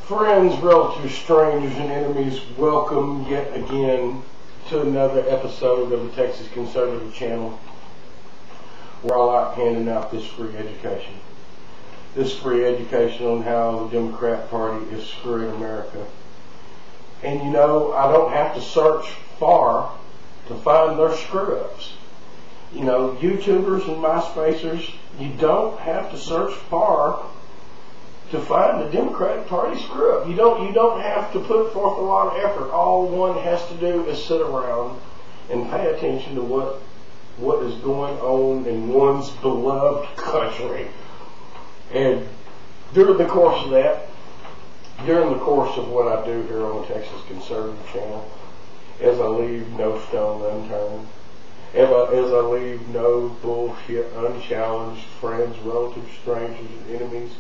Friends, relatives, strangers, and enemies, welcome yet again to another episode of the Texas Conservative Channel, where I like handing out this free education. This free education on how the Democrat Party is screwing America. And you know, I don't have to search far to find their screw-ups. You know, YouTubers and MySpacers, you don't have to search far to find the Democratic Party screw up. You don't have to put forth a lot of effort. All one has to do is sit around and pay attention to what is going on in one's beloved country. And during the course of what I do here on the Texas Conservative Channel, as I leave no stone unturned, as I leave no bullshit unchallenged, friends, relatives, strangers, and enemies,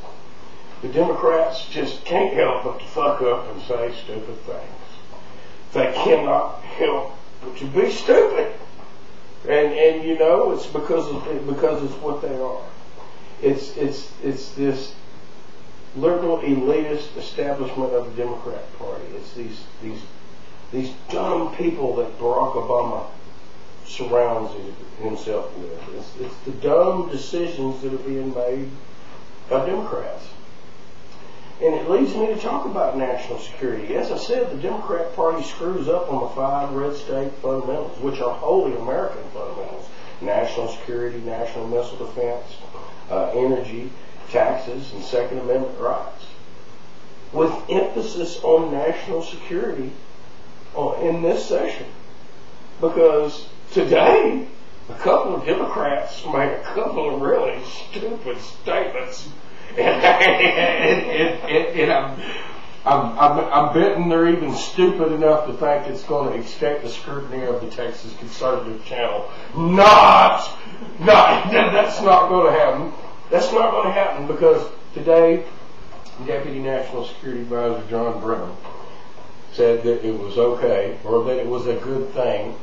the Democrats just can't help but to fuck up and say stupid things. They cannot help but to be stupid. And you know, it's because it's what they are. It's this liberal elitist establishment of the Democrat Party. It's these dumb people that Barack Obama surrounds himself with. It's the dumb decisions that are being made by Democrats. And it leads me to talk about national security. As I said, the Democrat Party screws up on the 5 red state fundamentals, which are wholly American fundamentals: national security, national missile defense, energy, taxes, and Second Amendment rights, with emphasis on national security in this session. Because today, a couple of Democrats made a couple of really stupid statements. And I'm betting they're even stupid enough to think it's going to escape the scrutiny of the Texas Conservative Channel. That's not going to happen. That's not going to happen because today, Deputy National Security Advisor John Brennan said that it was okay, or that it was a good thing.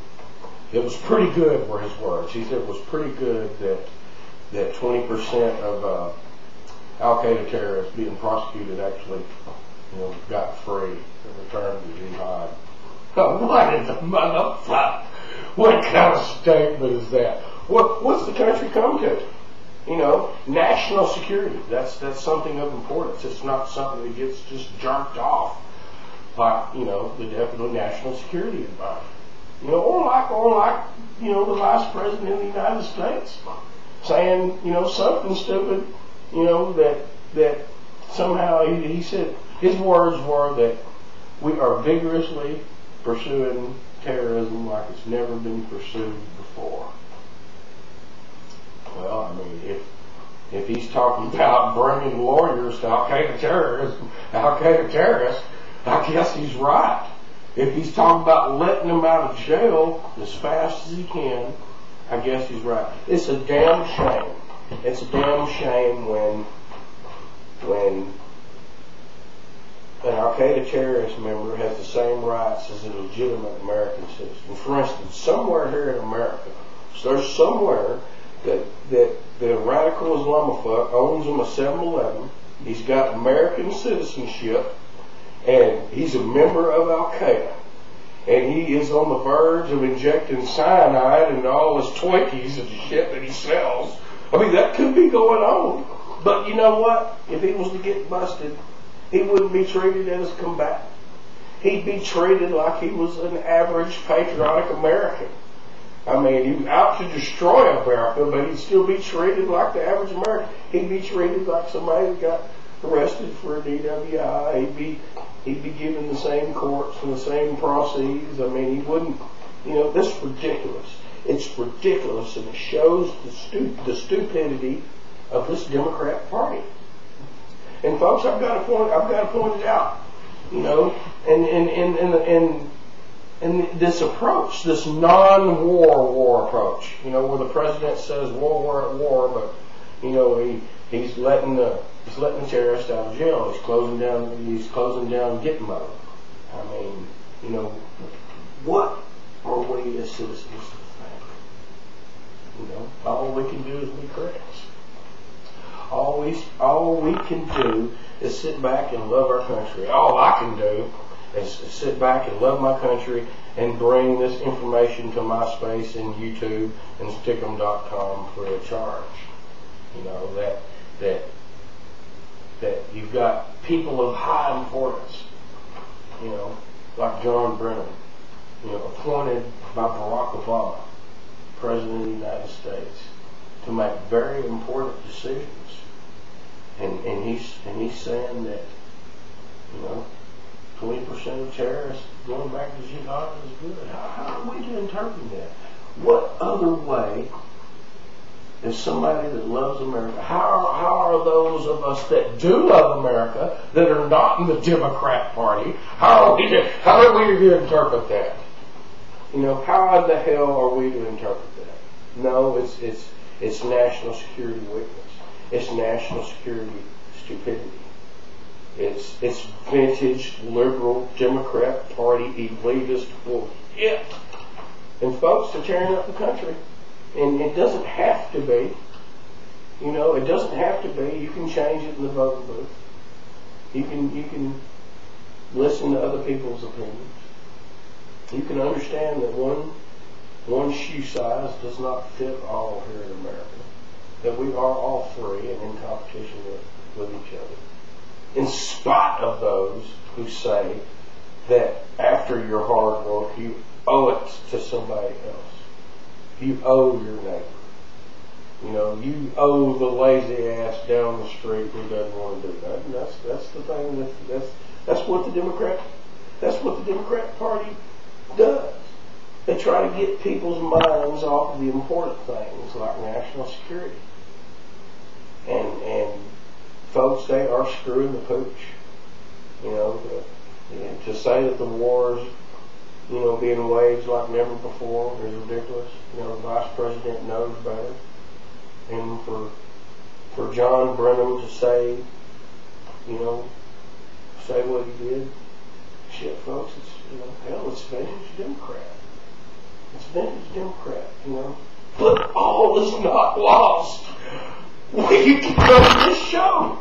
It was pretty good were his words. He said it was pretty good that 20% of Al-Qaeda terrorists being prosecuted actually, got free and returned to jihad. What in the motherfucker? What kind of statement is that? What's the country come to? National security. That's something of importance. It's not something that gets just jerked off by, the Deputy National Security Advisor. Or like the Vice President of the United States saying, something stupid, that somehow he said, his words were that we are vigorously pursuing terrorism like it's never been pursued before. Well, I mean, if he's talking about bringing lawyers to Al-Qaeda terrorists, I guess he's right. If he's talking about letting them out of jail as fast as he can, I guess he's right. It's a damn shame. It's a damn shame when an Al-Qaeda terrorist member has the same rights as a legitimate American citizen. For instance, somewhere here in America, there's somewhere that a radical Islamophobe owns him a 7-Eleven. He's got American citizenship, and he's a member of Al-Qaeda. And he is on the verge of injecting cyanide into all his Twinkies and the shit that he sells. I mean, that could be going on. But you know what? If he was to get busted, he wouldn't be treated as a combatant. He'd be treated like he was an average patriotic American. I mean, he was out to destroy America, but he'd still be treated like the average American. He'd be treated like somebody that got arrested for a DWI. He'd be given the same courts and the same proceeds. I mean, he wouldn't, this is ridiculous. It's ridiculous, and it shows the stupidity of this Democrat Party. And folks, I've got to point it out, and this approach, this non-war approach, where the president says we're at war, but he's letting the terrorists out of jail. He's closing down Gitmo. I mean, what are we as citizens to think? All we can do is be critics. All we can do is sit back and love our country. All I can do is sit back and love my country and bring this information to MySpace and YouTube and Stickem.com free of charge. You know, that you've got people of high importance, you know, like John Brennan, you know, appointed by Barack Obama, President of the United States, to make very important decisions. And he's saying that, you know, 20% of terrorists going back to jihad is good. How are we to interpret that? What other way is somebody that loves America? How are those of us that do love America, that are not in the Democrat Party, how are we to interpret that? You know, how in the hell are we to interpret that? No, it's national security weakness. It's national security stupidity. It's vintage liberal Democrat Party elitist bullshit. And folks, they're tearing up the country. And it doesn't have to be. You know, it doesn't have to be. You can change it in the voting booth. You can listen to other people's opinions. You can understand that one shoe size does not fit all here in America. That we are all free and in competition with each other. In spite of those who say that after your hard work, you owe it to somebody else. You owe your neighbor. You know, you owe the lazy ass down the street who doesn't want to do that. And that's the thing. That's what the Democrat Party does. They try to get people's minds off of the important things like national security. And folks, they are screwing the pooch. You know, to say that the war's, you know, being waged like never before is ridiculous. You know, the vice president knows better. And for John Brennan to say, you know, say what he did, shit, folks, it's, you know, hell, it's vintage Democrat. It's vintage Democrat, you know. But all is not lost. We can come to this show.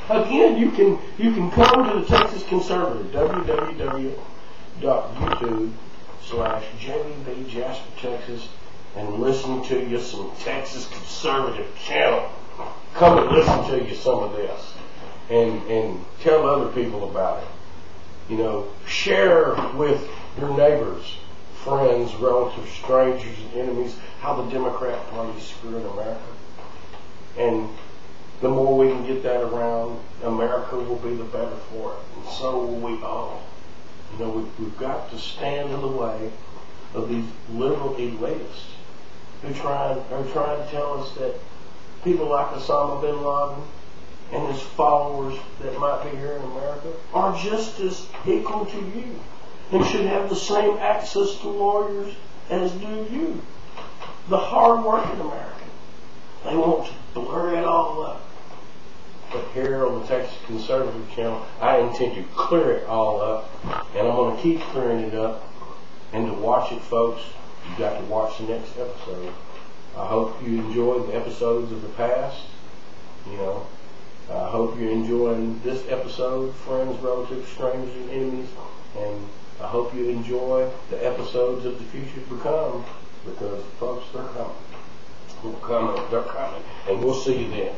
Again, you can come to the Texas Conservative, www.youtube.com/JVBJASPERTX, and listen to you some Texas Conservative channel. Come and listen to you some of this, and tell other people about it. You know, share with your neighbors, friends, relatives, strangers, and enemies how the Democrat Party is screwing America. And the more we can get that around, America will be the better for it. And so will we all. You know, we've got to stand in the way of these liberal elitists who are trying to tell us that people like Osama bin Laden and his followers that might be here in America are just as equal to you and should have the same access to lawyers as do you, the hard-working American. They want to blur it all up. But here on the Texas Conservative channel, I intend to clear it all up, and I'm going to keep clearing it up. And to watch it, folks, you've got to watch the next episode. I hope you enjoyed the episodes of the past. You know, I hope you're enjoying this episode, friends, relatives, strangers, and enemies. And I hope you enjoy the episodes of the future to come, because, folks, they're coming. They're coming, and we'll see you then.